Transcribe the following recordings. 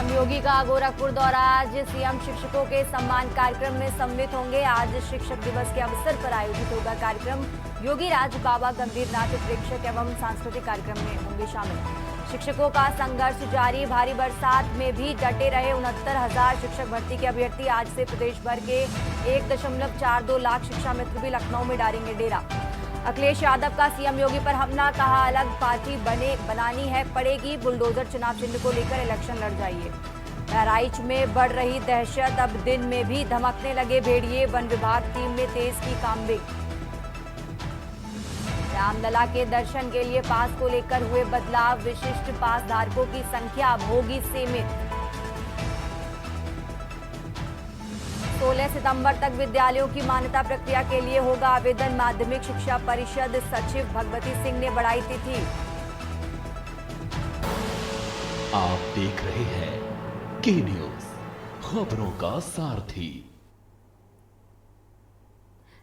CM योगी का गोरखपुर दौरा। आज सीएम शिक्षकों के सम्मान कार्यक्रम में सम्मिलित होंगे। आज शिक्षक दिवस के अवसर पर आयोजित होगा कार्यक्रम। योगी राज बाबा गंभीर नाथ प्रेक्षक एवं सांस्कृतिक कार्यक्रम में होंगे शामिल। शिक्षकों का संघर्ष जारी। भारी बरसात में भी डटे रहे 69,000 शिक्षक भर्ती के अभ्यर्थी। आज से प्रदेश भर के 1.42 लाख शिक्षा मित्र भी लखनऊ में डालेंगे डेरा। अखिलेश यादव का सीएम योगी पर हमला। कहा, अलग पार्टी बनानी है पड़ेगी। बुलडोजर चुनाव चिन्ह को लेकर इलेक्शन लड़ जाइए। बहराइच में बढ़ रही दहशत। अब दिन में भी धमकने लगे भेड़िए। वन विभाग टीम ने तेज की कामबिग। रामलला के दर्शन के लिए पास को लेकर हुए बदलाव। विशिष्ट पास धारकों की संख्या अब होगी सीमित। 16 सितंबर तक विद्यालयों की मान्यता प्रक्रिया के लिए होगा आवेदन। माध्यमिक शिक्षा परिषद सचिव भगवती सिंह ने बढ़ाई तिथि। आप देख रहे हैं के न्यूज, खबरों का सारथी।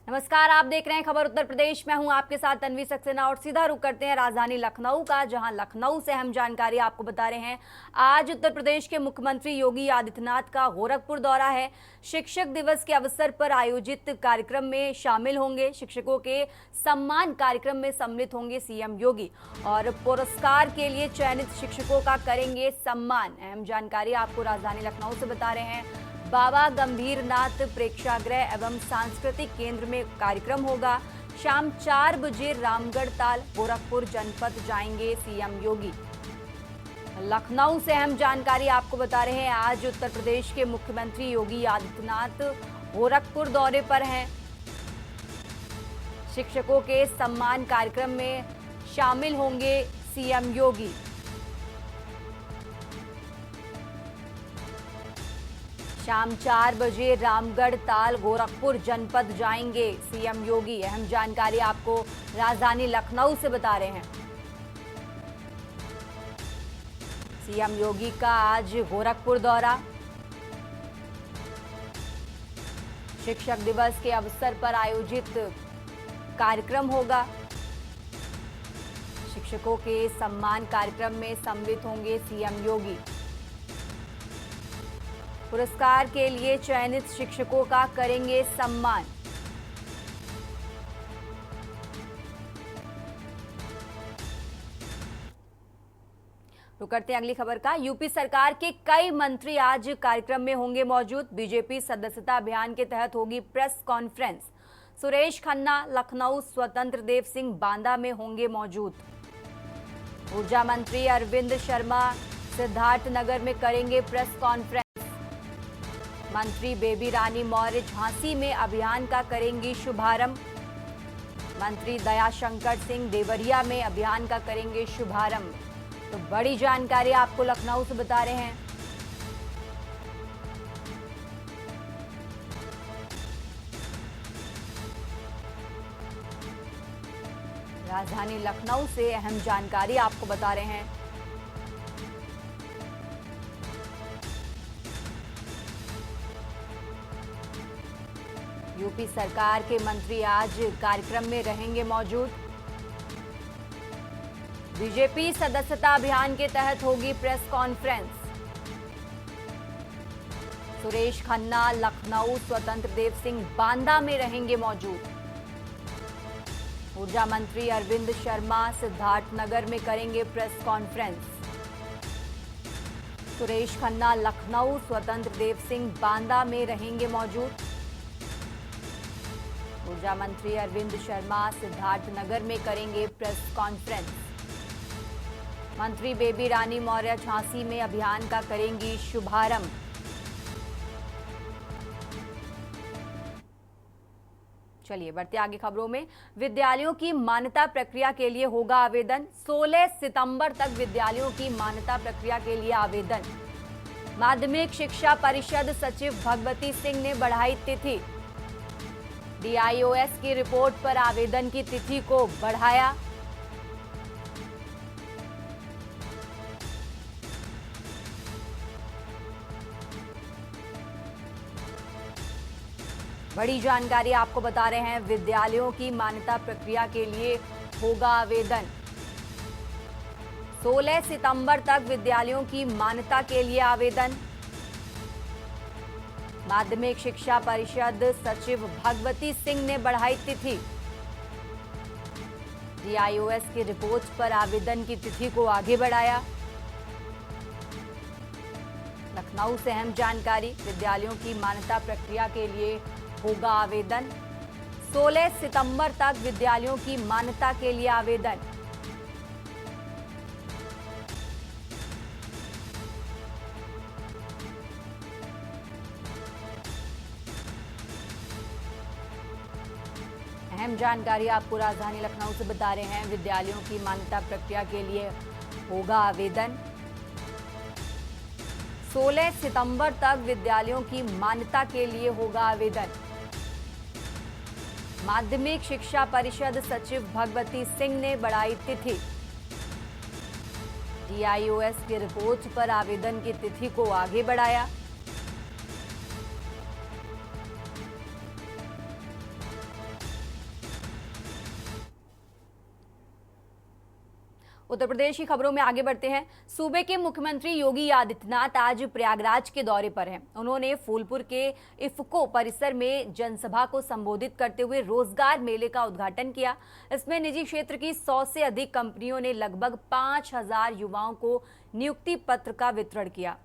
नमस्कार, आप देख रहे हैं खबर उत्तर प्रदेश। मैं हूं आपके साथ तन्वी सक्सेना और सीधा रुख करते हैं राजधानी लखनऊ का, जहां लखनऊ से हम जानकारी आपको बता रहे हैं। आज उत्तर प्रदेश के मुख्यमंत्री योगी आदित्यनाथ का गोरखपुर दौरा है। शिक्षक दिवस के अवसर पर आयोजित कार्यक्रम में शामिल होंगे। शिक्षकों के सम्मान कार्यक्रम में सम्मिलित होंगे सीएम योगी और पुरस्कार के लिए चयनित शिक्षकों का करेंगे सम्मान। अहम जानकारी आपको राजधानी लखनऊ से बता रहे हैं। बाबा गंभीर नाथ प्रेक्षागृह एवं सांस्कृतिक केंद्र में कार्यक्रम होगा। शाम 4 बजे रामगढ़ ताल गोरखपुर जनपद जाएंगे सीएम योगी। लखनऊ से अहम जानकारी आपको बता रहे हैं। आज उत्तर प्रदेश के मुख्यमंत्री योगी आदित्यनाथ गोरखपुर दौरे पर हैं। शिक्षकों के सम्मान कार्यक्रम में शामिल होंगे सीएम योगी। शाम 4 बजे रामगढ़ ताल गोरखपुर जनपद जाएंगे सीएम योगी। अहम जानकारी आपको राजधानी लखनऊ से बता रहे हैं। सीएम योगी का आज गोरखपुर दौरा। शिक्षक दिवस के अवसर पर आयोजित कार्यक्रम होगा। शिक्षकों के सम्मान कार्यक्रम में सम्मिलित होंगे सीएम योगी। पुरस्कार के लिए चयनित शिक्षकों का करेंगे सम्मान। रुक करते हैं अगली खबर का। यूपी सरकार के कई मंत्री आज कार्यक्रम में होंगे मौजूद। बीजेपी सदस्यता अभियान के तहत होगी प्रेस कॉन्फ्रेंस। सुरेश खन्ना लखनऊ, स्वतंत्र देव सिंह बांदा में होंगे मौजूद। ऊर्जा मंत्री अरविंद शर्मा सिद्धार्थनगर में करेंगे प्रेस कॉन्फ्रेंस। मंत्री बेबी रानी मौर्य झांसी में अभियान का करेंगी शुभारंभ। मंत्री दयाशंकर सिंह देवरिया में अभियान का करेंगे शुभारंभ। तो बड़ी जानकारी आपको लखनऊ से बता रहे हैं। राजधानी लखनऊ से अहम जानकारी आपको बता रहे हैं। यूपी सरकार के मंत्री आज कार्यक्रम में रहेंगे मौजूद। बीजेपी सदस्यता अभियान के तहत होगी प्रेस कॉन्फ्रेंस। सुरेश खन्ना लखनऊ, स्वतंत्र देव सिंह बांदा में रहेंगे मौजूद। ऊर्जा मंत्री अरविंद शर्मा सिद्धार्थनगर में करेंगे प्रेस कॉन्फ्रेंस। सुरेश खन्ना लखनऊ, स्वतंत्र देव सिंह बांदा में रहेंगे मौजूद। ऊर्जा मंत्री अरविंद शर्मा सिद्धार्थनगर में करेंगे प्रेस कॉन्फ्रेंस। मंत्री बेबी रानी मौर्य झांसी में अभियान का करेंगी शुभारंभ। चलिए बढ़ते आगे खबरों में। विद्यालयों की मान्यता प्रक्रिया के लिए होगा आवेदन। 16 सितंबर तक विद्यालयों की मान्यता प्रक्रिया के लिए आवेदन। माध्यमिक शिक्षा परिषद सचिव भगवती सिंह ने बढ़ाई तिथि। DIOS की रिपोर्ट पर आवेदन की तिथि को बढ़ाया। बड़ी जानकारी आपको बता रहे हैं। विद्यालयों की मान्यता प्रक्रिया के लिए होगा आवेदन। 16 सितंबर तक विद्यालयों की मान्यता के लिए आवेदन। माध्यमिक शिक्षा परिषद सचिव भगवती सिंह ने बढ़ाई तिथि। DIOS की रिपोर्ट पर आवेदन की तिथि को आगे बढ़ाया। लखनऊ से अहम जानकारी, विद्यालयों की मान्यता प्रक्रिया के लिए होगा आवेदन। 16 सितंबर तक विद्यालयों की मान्यता के लिए आवेदन। अहम जानकारी आपको राजधानी लखनऊ से बता रहे हैं, विद्यालयों की मान्यता प्रक्रिया के लिए होगा आवेदन। 16 सितंबर तक विद्यालयों की मान्यता के लिए होगा आवेदन। माध्यमिक शिक्षा परिषद सचिव भगवती सिंह ने बढ़ाई तिथि। DIOS की रिपोर्ट पर आवेदन की तिथि को आगे बढ़ाया। उत्तर प्रदेश की खबरों में आगे बढ़ते हैं। सूबे के मुख्यमंत्री योगी आदित्यनाथ आज प्रयागराज के दौरे पर हैं। उन्होंने फूलपुर के इफ्को परिसर में जनसभा को संबोधित करते हुए रोजगार मेले का उद्घाटन किया। इसमें निजी क्षेत्र की 100 से अधिक कंपनियों ने लगभग 5000 युवाओं को नियुक्ति पत्र का वितरण किया।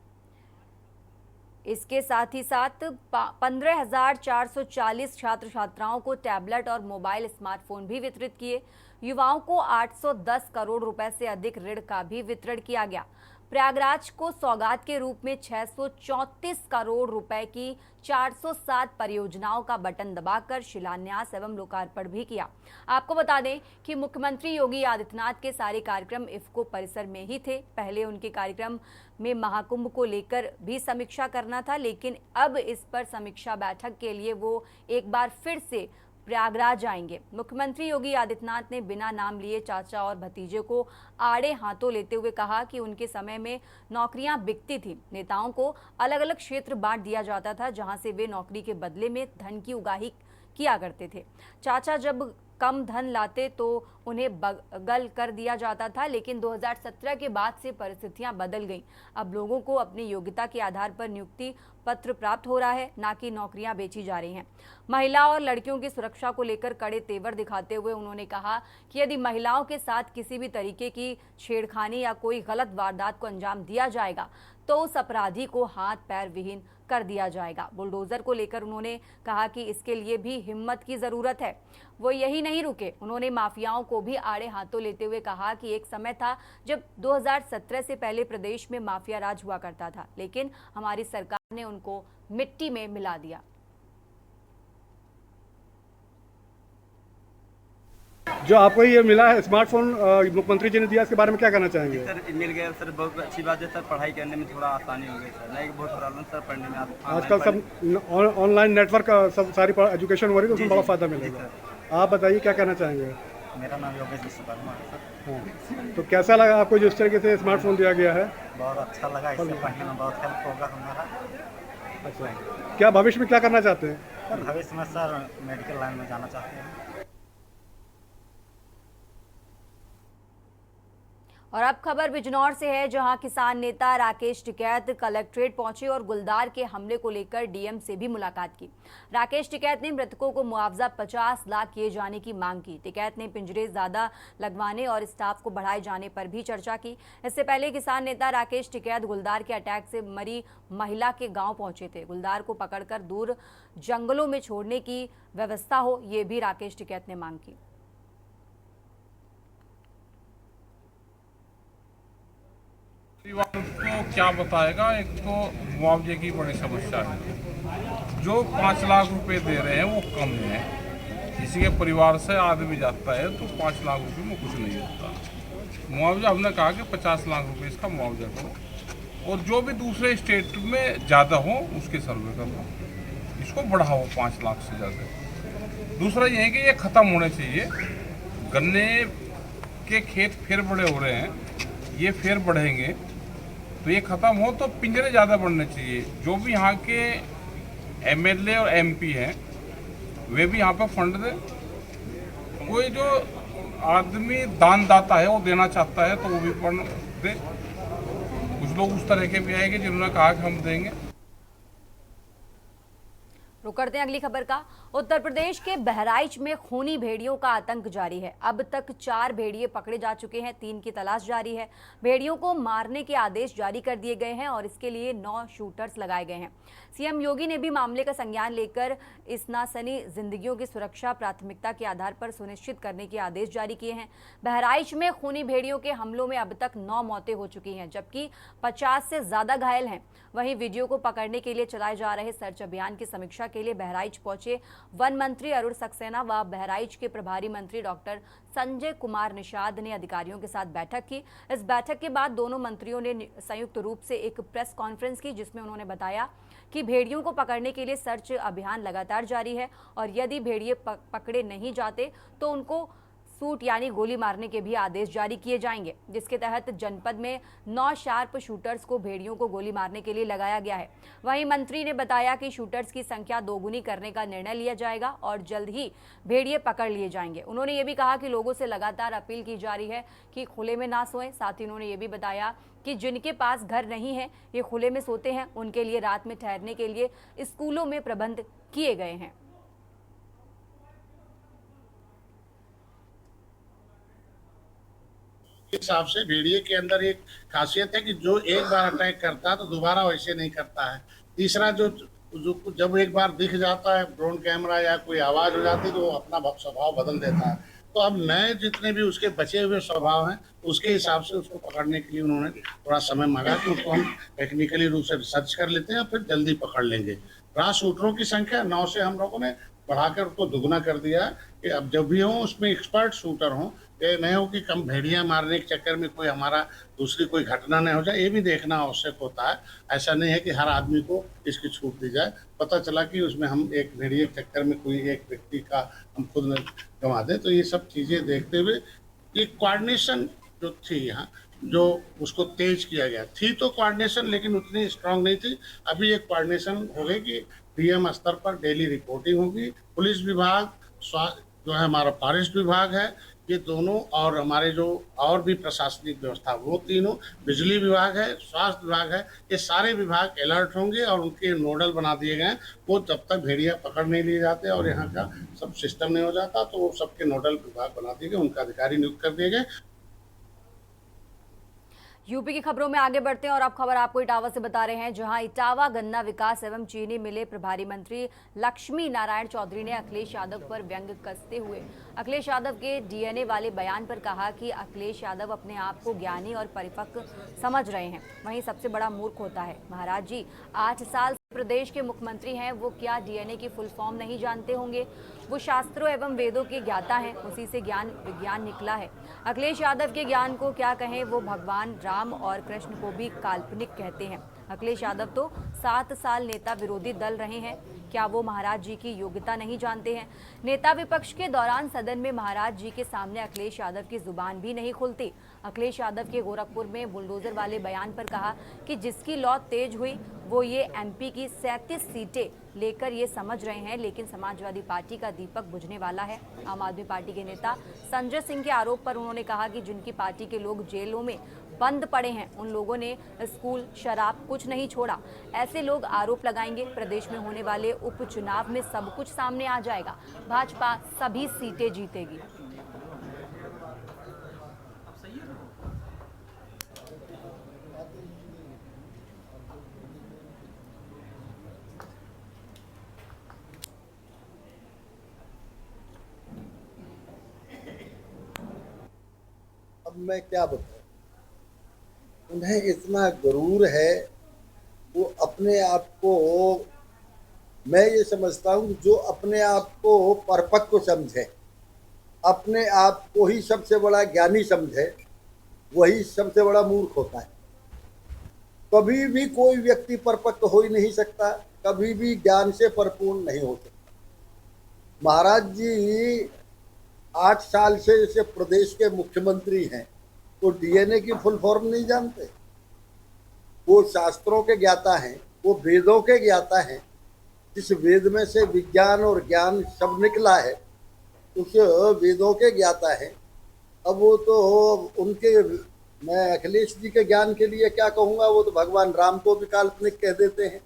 इसके साथ ही साथ 15,440 छात्र छात्राओं को टैबलेट और मोबाइल स्मार्टफोन भी वितरित किए। युवाओं को 810 करोड़ रुपए से अधिक ऋण का भी वितरण किया गया। प्रयागराज को सौगात के रूप में 634 करोड़ रुपए की 407 परियोजनाओं का बटन दबाकर शिलान्यास एवं लोकार्पण भी किया। आपको बता दें कि मुख्यमंत्री योगी आदित्यनाथ के सारे कार्यक्रम इफ्को परिसर में ही थे। पहले उनके कार्यक्रम में महाकुंभ को लेकर भी समीक्षा करना था, लेकिन अब इस पर समीक्षा बैठक के लिए वो एक बार फिर से प्रयागराज आएंगे। मुख्यमंत्री योगी आदित्यनाथ ने बिना नाम लिए चाचा और भतीजे को आड़े हाथों लेते हुए कहा कि उनके समय में नौकरियां बिकती थी। नेताओं को अलग अलग क्षेत्र बांट दिया जाता था, जहां से वे नौकरी के बदले में धन की उगाही किया करते थे। चाचा जब कम धन लाते तो उन्हें बगल कर दिया जाता था, लेकिन 2017 के बाद से परिस्थितियां बदल गईं। अब लोगों को अपनी योग्यता के आधार पर नियुक्ति पत्र प्राप्त हो रहा है, ना कि नौकरियां बेची जा रही हैं। महिला और लड़कियों की सुरक्षा को लेकर कड़े तेवर दिखाते हुए उन्होंने कहा कि यदि महिलाओं के साथ किसी भी तरीके की छेड़खानी या कोई गलत वारदात को अंजाम दिया जाएगा तो उस अपराधी को हाथ पैर विहीन कर दिया जाएगा। बुलडोजर को लेकर उन्होंने कहा कि इसके लिए भी हिम्मत की जरूरत है। वो यही नहीं रुके, उन्होंने माफियाओं को भी आड़े हाथों लेते हुए कहा कि एक समय था जब 2017 से पहले प्रदेश में माफिया राज हुआ करता था, लेकिन हमारी सरकार ने उनको मिट्टी में मिला दिया। जो आपको ये मिला है स्मार्टफोन मुख्यमंत्री जी ने दिया, इसके बारे में क्या कहना चाहेंगे? सर मिल गया सर, बहुत अच्छी बात है सर। पढ़ाई करने में थोड़ा आसानी हो गई सर, नहीं बहुत प्रॉब्लम सर पढ़ने में। आजकल सब ऑनलाइन नेटवर्क सब सारी एजुकेशन हो रही है, तो उसमें बड़ा फायदा मिलेगा। आप बताइए क्या कहना चाहेंगे? मेरा नाम योगेश विश्वकर्मा है सर। हाँ, तो कैसा लगा आपको जिस तरीके से स्मार्टफोन दिया गया है? बहुत अच्छा लगा, इससे पढ़ने में बहुत हेल्प होगा हमारा। अच्छा, क्या भविष्य में क्या करना चाहते हैं? सर भविष्य में सर मेडिकल लाइन में जाना चाहते हैं। और अब खबर बिजनौर से है, जहां किसान नेता राकेश टिकैत कलेक्ट्रेट पहुंचे और गुलदार के हमले को लेकर डीएम से भी मुलाकात की। राकेश टिकैत ने मृतकों को मुआवजा 50 लाख किए जाने की मांग की। टिकैत ने पिंजरे ज्यादा लगवाने और स्टाफ को बढ़ाए जाने पर भी चर्चा की। इससे पहले किसान नेता राकेश टिकैत गुलदार के अटैक से मरी महिला के गाँव पहुंचे थे। गुलदार को पकड़कर दूर जंगलों में छोड़ने की व्यवस्था हो, ये भी राकेश टिकैत ने मांग की। परिवार को क्या बताएगा, एक तो मुआवजे की बड़ी समस्या है। जो 5 लाख रुपए दे रहे हैं वो कम है। किसी के परिवार से आदमी जाता है तो 5 लाख रुपए में कुछ नहीं होता। मुआवजा हमने कहा कि 50 लाख रुपए इसका मुआवजा करो, और जो भी दूसरे स्टेट में ज़्यादा हो उसके सर्वे करो, इसको बढ़ाओ 5 लाख से ज़्यादा। दूसरा ये है कि ये ख़त्म होने चाहिए। गन्ने के खेत फिर बड़े हो रहे हैं, ये फिर बढ़ेंगे, तो ये ख़त्म हो तो पिंजरे ज़्यादा बढ़ने चाहिए। जो भी यहाँ के एमएलए और एमपी हैं वे भी यहाँ पर फंड दें। कोई जो आदमी दान दाता है वो देना चाहता है तो वो भी फंड दे। कुछ लोग उस तरह के भी आएंगे जिन्होंने कहा कि हम देंगे। रुक करते हैं अगली खबर का। उत्तर प्रदेश के बहराइच में खूनी भेड़ियों का आतंक जारी है। अब तक 4 भेड़िए पकड़े जा चुके हैं, 3 की तलाश जारी है। भेड़ियों को मारने के आदेश जारी कर दिए गए हैं और इसके लिए 9 शूटर्स लगाए गए हैं। सीएम योगी ने भी मामले का संज्ञान लेकर इसनासनी जिंदगियों की सुरक्षा प्राथमिकता के आधार पर सुनिश्चित करने के आदेश जारी किए हैं। बहराइच में खूनी भेड़ियों के हमलों में अब तक 9 मौतें हो चुकी हैं, जबकि 50 से ज्यादा घायल हैं। वहीं वीडियो को पकड़ने के लिए चलाए जा रहे सर्च अभियान की समीक्षा के लिए बहराइच पहुंचे वन मंत्री अरुण सक्सेना व बहराइच के प्रभारी मंत्री डॉक्टर संजय कुमार निषाद ने अधिकारियों के साथ बैठक की। इस बैठक के बाद दोनों मंत्रियों ने संयुक्त रूप से एक प्रेस कॉन्फ्रेंस की, जिसमें उन्होंने बताया कि भेड़ियों को पकड़ने के लिए सर्च अभियान लगातार जारी है और यदि भेड़िए पकड़े नहीं जाते तो उनको सूट यानी गोली मारने के भी आदेश जारी किए जाएंगे, जिसके तहत जनपद में 9 शार्प शूटर्स को भेड़ियों को गोली मारने के लिए लगाया गया है। वहीं मंत्री ने बताया कि शूटर्स की संख्या दोगुनी करने का निर्णय लिया जाएगा और जल्द ही भेड़िए पकड़ लिए जाएंगे। उन्होंने ये भी कहा कि लोगों से लगातार अपील की जा रही है कि खुले में ना सोएं। साथ ही उन्होंने ये भी बताया कि जिनके पास घर नहीं है, ये खुले में सोते हैं, उनके लिए रात में ठहरने के लिए स्कूलों में प्रबंध किए गए हैं। हिसाब से भेड़िए के अंदर एक खासियत है कि जो एक बार अटैक करता है तो दोबारा वैसे नहीं करता है। तीसरा जो जब एक बार दिख जाता है ड्रोन कैमरा या कोई आवाज हो जाती है तो वो अपना स्वभाव बदल देता है। तो अब नए जितने भी उसके बचे हुए स्वभाव हैं उसके हिसाब से उसको पकड़ने के लिए उन्होंने थोड़ा समय मांगा कि उसको हम टेक्निकली रूप से रिसर्च कर लेते हैं और फिर जल्दी पकड़ लेंगे। रात शूटरों की संख्या 9 से हम लोगों ने बढ़ाकर उसको दुगना कर दिया है कि अब जब भी हो उसमें एक्सपर्ट शूटर हों। ये नहीं हो कि कम भेड़ियां मारने के चक्कर में कोई हमारा दूसरी कोई घटना नहीं हो जाए, ये भी देखना आवश्यक होता है। ऐसा नहीं है कि हर आदमी को इसकी छूट दी जाए। पता चला कि उसमें हम एक भेड़िए के चक्कर में कोई एक व्यक्ति का हम खुद गंवा दें। तो ये सब चीज़ें देखते हुए ये कोऑर्डिनेशन जो थी यहाँ जो उसको तेज किया गया थी, तो कोऑर्डिनेशन लेकिन उतनी स्ट्रांग नहीं थी। अभी एक कोऑर्डिनेशन हो गई कि डीएम स्तर पर डेली रिपोर्टिंग होगी। पुलिस विभाग, स्वास्थ्य जो है हमारा फॉरेस्ट विभाग है, ये दोनों और हमारे जो और भी प्रशासनिक व्यवस्था वो तीनों, बिजली विभाग है, स्वास्थ्य विभाग है, ये सारे विभाग अलर्ट होंगे और उनके नोडल बना दिए गए हैं। वो जब तक भेड़िया पकड़ नहीं लिए जाते और यहाँ का सब सिस्टम नहीं हो जाता तो वो सबके नोडल विभाग बना दिए गए, उनका अधिकारी नियुक्त कर दिए गए। यूपी की खबरों में आगे बढ़ते हैं और अब खबर आपको इटावा से बता रहे हैं, जहां इटावा गन्ना विकास एवं चीनी मिले प्रभारी मंत्री लक्ष्मी नारायण चौधरी ने अखिलेश यादव पर व्यंग कसते हुए अखिलेश यादव के डीएनए वाले बयान पर कहा कि अखिलेश यादव अपने आप को ज्ञानी और परिपक्व समझ रहे हैं, वहीं सबसे बड़ा मूर्ख होता है। महाराज जी 8 साल प्रदेश के मुख्यमंत्री हैं, वो क्या डीएनए की फुल फॉर्म नहीं जानते होंगे? वो शास्त्रों एवं वेदों के ज्ञाता हैं, उसी से ज्ञान विज्ञान निकला है। अखिलेश यादव के ज्ञान को क्या कहें, वो भगवान राम और कृष्ण को भी काल्पनिक कहते हैं। अखिलेश यादव तो 7 साल नेता विरोधी दल रहे हैं, क्या वो महाराज जी की योग्यता नहीं जानते हैं? नेता विपक्ष के दौरान सदन में महाराज जी के सामने अखिलेश यादव की जुबान भी नहीं खुलती। अखिलेश यादव के गोरखपुर में बुलडोजर वाले बयान पर कहा कि जिसकी लौ तेज हुई वो ये एमपी की 37 सीटें लेकर ये समझ रहे हैं, लेकिन समाजवादी पार्टी का दीपक बुझने वाला है। आम आदमी पार्टी के नेता संजय सिंह के आरोप पर उन्होंने कहा कि जिनकी पार्टी के लोग जेलों में बंद पड़े हैं, उन लोगों ने स्कूल, शराब कुछ नहीं छोड़ा। ऐसे लोग आरोप लगाएंगे, प्रदेश में होने वाले उपचुनाव में सब कुछ सामने आ जाएगा, भाजपा सभी सीटें जीतेगी। अब मैं क्या बताऊं, उन्हें इतना गुरूर है, वो अपने आप को, मैं ये समझता हूँ जो अपने आप को परिपक्व समझे, अपने आप को ही सबसे बड़ा ज्ञानी समझे, वही सबसे बड़ा मूर्ख होता है। कभी भी कोई व्यक्ति परिपक्व हो ही नहीं सकता, कभी भी ज्ञान से परिपूर्ण नहीं हो सकता। महाराज जी 8 साल से जैसे प्रदेश के मुख्यमंत्री हैं, तो डीएनए की फुल फॉर्म नहीं जानते। वो शास्त्रों के ज्ञाता हैं, वो वेदों के ज्ञाता हैं। जिस वेद में से विज्ञान और ज्ञान सब निकला है, उस वेदों के ज्ञाता हैं। अब वो तो उनके मैं अखिलेश जी के ज्ञान के लिए क्या कहूंगा, वो तो भगवान राम को भी काल्पनिक कह देते हैं।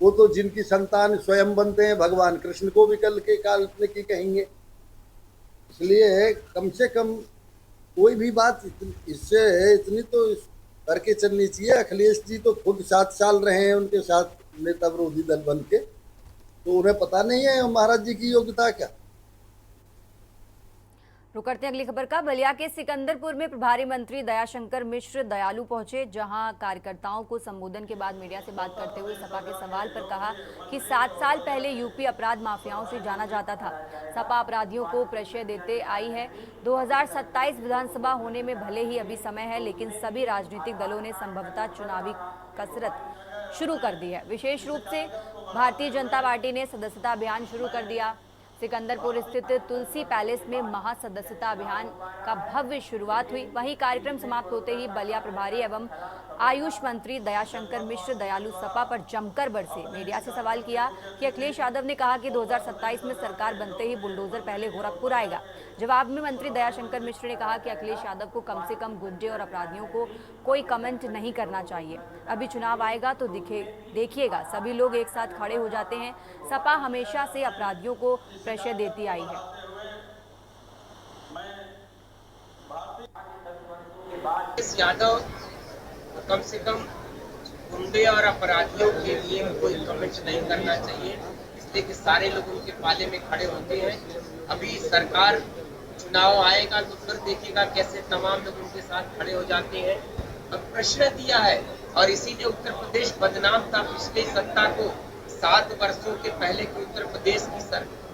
वो तो जिनकी संतान स्वयं बनते हैं, भगवान कृष्ण को भी कल के काल्पनिक ही कहेंगे। इसलिए कम से कम कोई भी बात इससे इतनी तो करके चलनी चाहिए। अखिलेश जी तो खुद 7 साल रहे हैं उनके साथ नेता विरोधी दल बन के, तो उन्हें पता नहीं है महाराज जी की योग्यता क्या। रुक करते हैं अगली खबर का। बलिया के सिकंदरपुर में प्रभारी मंत्री दयाशंकर मिश्र दयालु पहुंचे, जहां कार्यकर्ताओं को संबोधन के बाद मीडिया से बात करते हुए सपा के सवाल पर कहा कि 7 साल पहले यूपी अपराध माफियाओं से जाना जाता था। सपा अपराधियों को प्रश्रय देते आई है। 2027 विधानसभा होने में भले ही अभी समय है, लेकिन सभी राजनीतिक दलों ने संभवतः चुनावी कसरत शुरू कर दी है। विशेष रूप से भारतीय जनता पार्टी ने सदस्यता अभियान शुरू कर दिया। सिकंदरपुर स्थित तुलसी पैलेस में महासदस्यता अभियान का भव्य शुरुआत हुई। वहीं कार्यक्रम समाप्त होते ही बलिया प्रभारी एवं आयुष मंत्री दयाशंकर मिश्र दयालु सपा पर जमकर बरसे। मीडिया से सवाल किया कि अखिलेश यादव ने कहा कि 2027 में सरकार बनते ही बुलडोजर पहले गोरखपुर आएगा। जवाब में मंत्री दयाशंकर मिश्र ने कहा कि अखिलेश यादव को कम से कम गुंडे और अपराधियों को कोई कमेंट नहीं करना चाहिए। अभी चुनाव आएगा तो देखिएगा सभी लोग एक साथ खड़े हो जाते हैं। सपा हमेशा से अपराधियों को प्रेशर देती आई है। यादव कम से कम गुंडे और अपराधियों के लिए कोई कमेंट नहीं करना चाहिए, इसलिए कि सारे लोग उनके पाले में खड़े होते हैं। अभी सरकार चुनाव आएगा तो फिर देखिएगा कैसे तमाम लोग उनके साथ खड़े हो जाते हैं। अब प्रश्न दिया है और इसीलिए उत्तर प्रदेश बदनाम था पिछले सत्ता को। 7 वर्षों के पहले की उत्तर प्रदेश की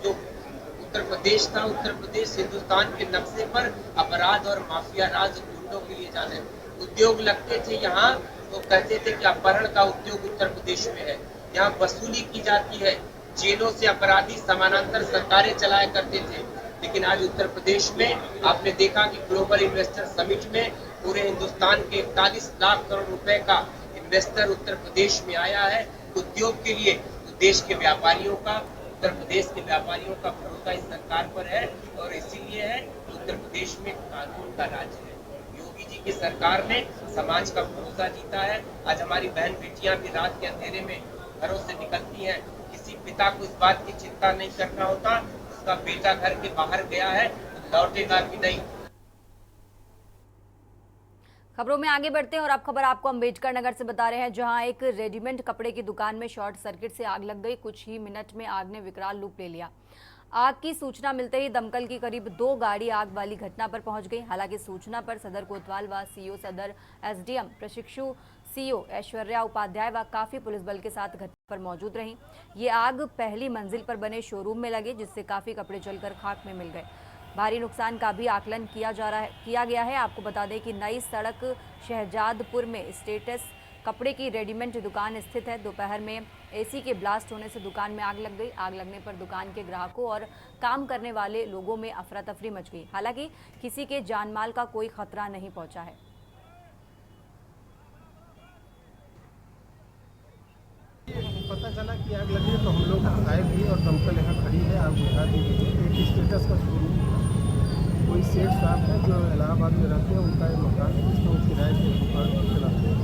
जो उत्तर प्रदेश था, उत्तर प्रदेश हिंदुस्तान के नक्शे पर अपराध और माफिया राज गुंडों के लिए जाने उद्योग लगते थे। यहाँ तो कहते थे कि अपहरण का उद्योग उत्तर प्रदेश में है, यहाँ वसूली की जाती है, जेलों से अपराधी समानांतर सरकारें चलाया करते थे। लेकिन आज उत्तर प्रदेश में आपने देखा कि ग्लोबल इन्वेस्टर समिट में पूरे हिंदुस्तान के 41 लाख करोड़ रुपए का इन्वेस्टर उत्तर प्रदेश में आया है उद्योग के लिए। तो देश के व्यापारियों का, उत्तर प्रदेश के व्यापारियों का भरोसा इस सरकार पर है और इसीलिए है उत्तर प्रदेश में कानून का राज है। योगी जी की सरकार ने समाज का भरोसा जीता है। आज हमारी बहन बेटियां भी रात के अंधेरे में घरों से निकलती हैं। किसी पिता को इस बात की चिंता नहीं करना होता उसका बेटा घर के बाहर गया है लौटेगा भी नहीं। खबरों में आगे बढ़ते हैं और अब खबर आपको अंबेडकर नगर से बता रहे हैं, जहां एक रेडीमेड कपड़े की दुकान में शॉर्ट सर्किट से आग लग गई। कुछ ही मिनट में आग ने विकराल रूप ले लिया। आग की सूचना मिलते ही दमकल की करीब 2 गाड़ी आग वाली घटना पर पहुंच गई। हालांकि सूचना पर सदर कोतवाल व सीओ सदर एसडीएम प्रशिक्षु सीओ ऐश्वर्या उपाध्याय व काफी पुलिस बल के साथ घटना पर मौजूद रहीं। ये आग पहली मंजिल पर बने शोरूम में लगी, जिससे काफी कपड़े जलकर खाक में मिल गए। भारी नुकसान का भी आकलन किया गया है। आपको बता दें कि नई सड़क शहजादपुर में स्टेटस कपड़े की रेडीमेड दुकान स्थित है। दोपहर में एसी के ब्लास्ट होने से दुकान में आग लग गई। आग लगने पर दुकान के ग्राहकों और काम करने वाले लोगों में अफरा तफरी मच गई। हालांकि किसी के जानमाल का कोई खतरा नहीं पहुंचा है। पता चला कि आग लगी है तो हम लोग आए भी और दमकल यहाँ खड़ी है, आग बुझा दी गई है। एक स्टेटस का शोरूम था, कोई सेठ साहब है जो इलाहाबाद में रहते हैं, उनका ये मकान है जिसमें वो किराए की दुकान चलाते हैं।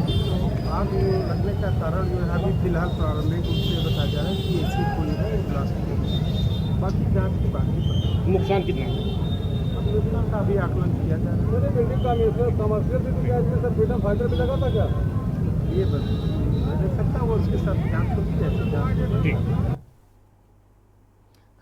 तो आग लगने का कारण जो है अभी फिलहाल प्रारंभिक रूप से बताया जा रहा है कि ऐसी कोई है ब्लास्ट की, बाकी जाँच की बात नहीं पता। नुकसान कितना है? अब नुकसान का अभी आकलन किया जा रहा है। बिल्डिंग का कमर्शियल भी क्या इसमें सर फ्रीडम फाइटर भी लगा था क्या? ये बस मैं देख सकता हूँ उसके साथ जाँच को की।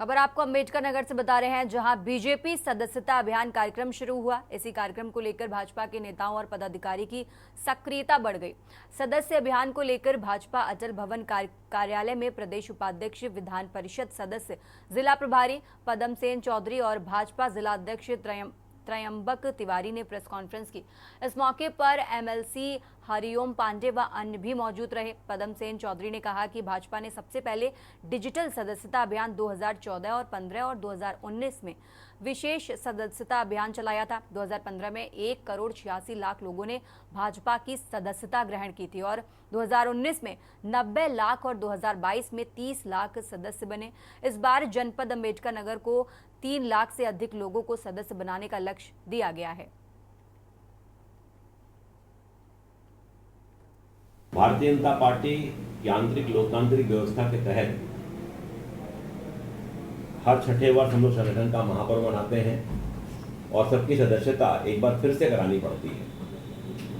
खबर आपको अंबेडकर नगर से बता रहे हैं, जहां बीजेपी सदस्यता अभियान कार्यक्रम शुरू हुआ। इसी कार्यक्रम को लेकर भाजपा के नेताओं और पदाधिकारी की सक्रियता बढ़ गई। सदस्य अभियान को लेकर भाजपा अटल भवन कार्यालय में प्रदेश उपाध्यक्ष, विधान परिषद सदस्य, जिला प्रभारी पदम सेन चौधरी और भाजपा जिला अध्यक्ष त्रयंबक तिवारी ने प्रेस कॉन्फ्रेंस की। इस मौके पर एमएलसी हरिओम पांडे व अन्य भी मौजूद रहे। पदम सेन चौधरी ने कहा कि भाजपा ने सबसे पहले डिजिटल सदस्यता अभियान 2014 और 15 और 2019 में विशेष सदस्यता अभियान चलाया था। 2015 में 1,86,00,000 लोगों ने भाजपा की सदस्यता ग्रहण की थी और 2019 में 90 लाख और 2022 में 30 लाख सदस्य बने। इस बार जनपद अंबेडकर नगर को 3 लाख से अधिक लोगों को सदस्य बनाने का लक्ष्य दिया गया है। भारतीय जनता पार्टी की आंतरिक लोकतांत्रिक व्यवस्था के तहत हर छठे वर्ष हम लोग संगठन का महापर्व मनाते हैं और सबकी सदस्यता एक बार फिर से करानी पड़ती है।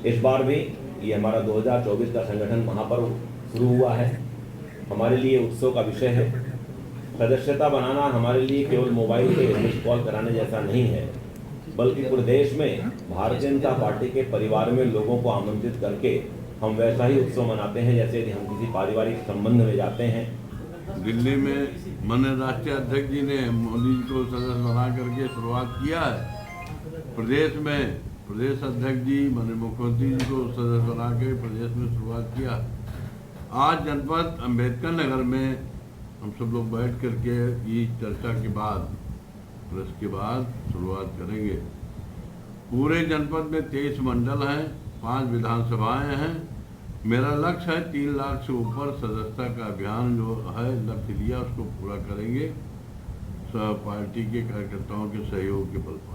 इस बार भी ये हमारा 2024 का संगठन महापर्व शुरू हुआ है। हमारे लिए उत्सव का विषय है। सदस्यता बनाना हमारे लिए केवल मोबाइल पे मिस कॉल कराने जैसा नहीं है, बल्कि पूरे देश में भारतीय जनता पार्टी के परिवार में लोगों को आमंत्रित करके हम वैसा ही उत्सव मनाते हैं जैसे यदि हम किसी पारिवारिक संबंध में जाते हैं। दिल्ली में माननीय राष्ट्रीय अध्यक्ष जी ने मोदी जी को सदस्य बना करके शुरुआत किया है। प्रदेश में प्रदेश अध्यक्ष जी माननीय मुख्यमंत्री जी को सदस्य बना के प्रदेश में शुरुआत किया। आज जनपद अम्बेडकर नगर में हम सब लोग बैठ करके इस चर्चा के बाद प्रेस के बाद शुरुआत करेंगे। पूरे जनपद में 23 मंडल हैं, 5 विधानसभाएं हैं। मेरा लक्ष्य है 3 लाख से ऊपर सदस्यता का अभियान जो है लक्ष्य लिया उसको पूरा करेंगे पार्टी के कार्यकर्ताओं के सहयोग के बल पर।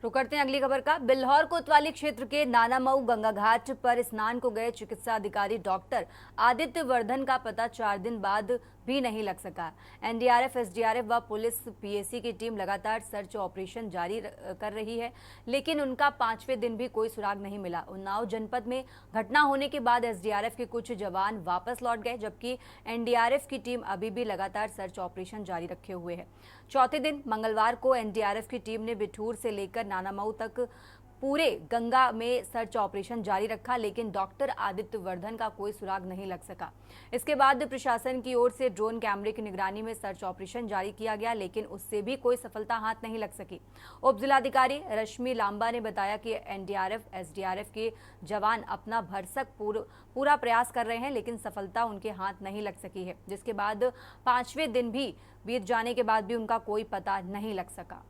रुक करते हैं अगली खबर का। बिल्हौर कोतवाली क्षेत्र के नानामऊ गंगा घाट पर स्नान को गए चिकित्सा अधिकारी डॉक्टर आदित्य वर्धन का पता 4 दिन बाद भी नहीं लग सका। एनडीआरएफ, एसडीआरएफ व पुलिस पीएसी की टीम लगातार सर्च ऑपरेशन जारी कर रही है, लेकिन उनका 5वें दिन भी कोई सुराग नहीं मिला। उन्नाव जनपद में घटना होने के बाद एसडीआरएफ के कुछ जवान वापस लौट गए, जबकि एनडीआरएफ की टीम अभी भी लगातार सर्च ऑपरेशन जारी रखे हुए है। चौथे दिन मंगलवार को एनडीआरएफ की टीम ने बिठूर से लेकर नानामऊ तक पूरे गंगा में सर्च ऑपरेशन जारी रखा, लेकिन डॉक्टर आदित्य वर्धन का कोई सुराग नहीं लग सका। इसके बाद प्रशासन की ओर से ड्रोन कैमरे की निगरानी में सर्च ऑपरेशन जारी किया गया, लेकिन उससे भी कोई सफलता हाथ नहीं लग सकी। उप जिलाधिकारी रश्मि लांबा ने बताया कि एनडीआरएफ, एसडीआरएफ के जवान अपना भरसक पूरा प्रयास कर रहे हैं, लेकिन सफलता उनके हाथ नहीं लग सकी है, जिसके बाद 5वें दिन भी बीत जाने के बाद भी उनका कोई पता नहीं लग सका।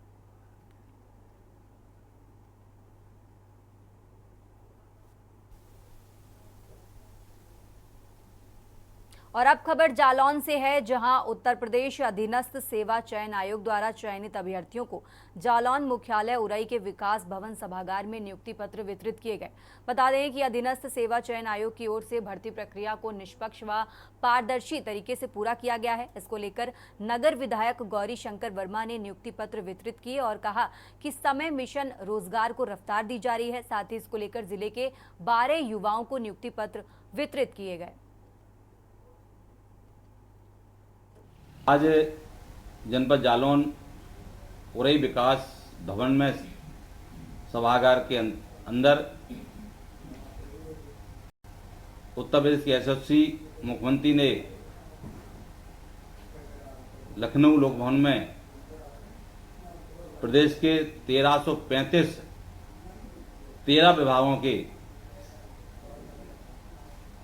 और अब खबर जालौन से है, जहां उत्तर प्रदेश अधीनस्थ सेवा चयन आयोग द्वारा चयनित अभ्यर्थियों को जालौन मुख्यालय उरई के विकास भवन सभागार में नियुक्ति पत्र वितरित किए गए। बता दें कि अधीनस्थ सेवा चयन आयोग की ओर से भर्ती प्रक्रिया को निष्पक्ष व पारदर्शी तरीके से पूरा किया गया है। इसको लेकर नगर विधायक गौरी शंकर वर्मा ने नियुक्ति पत्र वितरित किए और कहा कि समय मिशन रोजगार को रफ्तार दी जा रही है। साथ ही इसको लेकर जिले के 12 युवाओं को नियुक्ति पत्र वितरित किए गए। आज जनपद जालौन उरई विकास भवन में सभागार के अंदर उत्तर प्रदेश के यशस्वी मुख्यमंत्री ने लखनऊ लोक भवन में प्रदेश के 13 विभागों के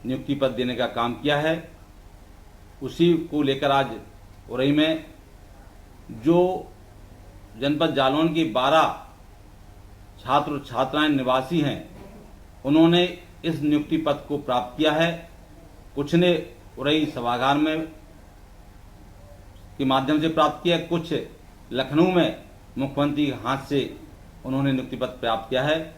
नियुक्ति पत्र देने का काम किया है। उसी को लेकर आज उरई में जो जनपद जालौन की 12 छात्र छात्राएं निवासी हैं, उन्होंने इस नियुक्ति पत्र को प्राप्त किया है। कुछ ने उरई सभागार में के माध्यम से प्राप्त किया, कुछ लखनऊ में मुख्यमंत्री के हाथ से उन्होंने नियुक्ति पत्र प्राप्त किया है।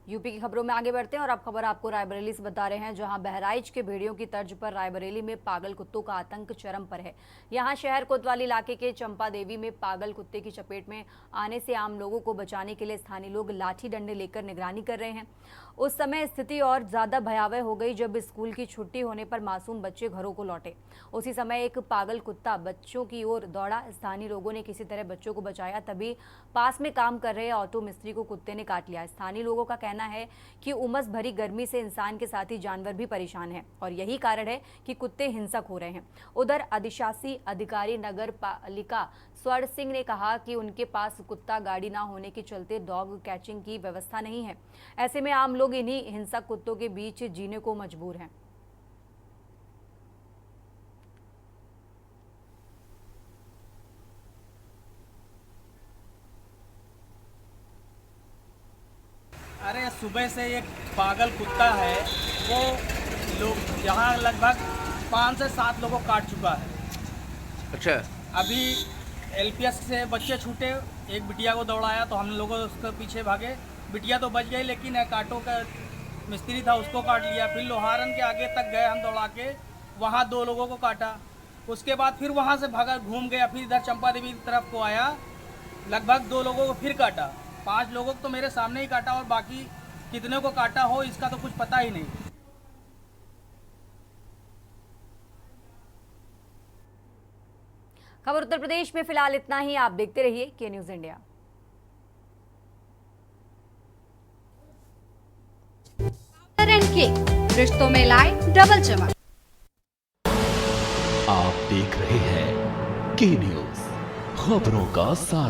यूपी की खबरों में आगे बढ़ते हैं और अब खबर आपको रायबरेली से बता रहे हैं, जहां बहराइच के भेड़ियों की तर्ज पर रायबरेली में पागल कुत्तों का आतंक चरम पर है। यहां शहर कोतवाली इलाके के चंपा देवी में पागल कुत्ते की चपेट में आने से आम लोगों को बचाने के लिए स्थानीय लोग लाठी डंडे लेकर निगरानी कर रहे हैं। उस समय स्थिति और ज्यादा भयावह हो गई जब स्कूल की छुट्टी होने पर मासूम बच्चे घरों को लौटे। उसी समय एक पागल कुत्ता बच्चों की ओर दौड़ा। स्थानीय लोगों ने किसी तरह बच्चों को बचाया, तभी पास में काम कर रहे ऑटो मिस्त्री को कुत्ते ने काट लिया। स्थानीय लोगों का कहना है कि उमस भरी गर्मी से इंसान के साथ ही जानवर भी परेशान हैं और यही कारण है कि कुत्ते हिंसक हो रहे हैं। उधर अधिशासी अधिकारी नगर पालिका स्वर्ण सिंह ने कहा कि उनके पास कुत्ता गाड़ी ना होने के चलते डॉग कैचिंग की व्यवस्था नहीं है। ऐसे में आम लोग इन्हीं हिंसक कुत्तों के बीच जीने को मजबूर हैं। अरे सुबह से एक पागल कुत्ता है, वो लोग यहाँ लगभग 5 से 7 लोगों को काट चुका है। अच्छा, अभी एलपीएस से बच्चे छूटे, एक बिटिया को दौड़ाया तो हम लोगों उसके पीछे भागे, बिटिया तो बच गई, लेकिन कांटों का मिस्त्री था उसको काट लिया। फिर लोहारन के आगे तक गए हम दौड़ा के, वहाँ 2 लोगों को काटा। उसके बाद फिर वहाँ से भागा, घूम गया, फिर इधर चंपा देवी की तरफ को आया, लगभग 2 लोगों को फिर काटा। 5 लोगों को तो मेरे सामने ही काटा, और बाकी कितने को काटा हो इसका तो कुछ पता ही नहीं। खबर उत्तर प्रदेश में फिलहाल इतना ही। आप देखते रहिए के न्यूज इंडिया। रिश्तों में लाए डबल चमक। आप देख रहे हैं के न्यूज, खबरों का साथ।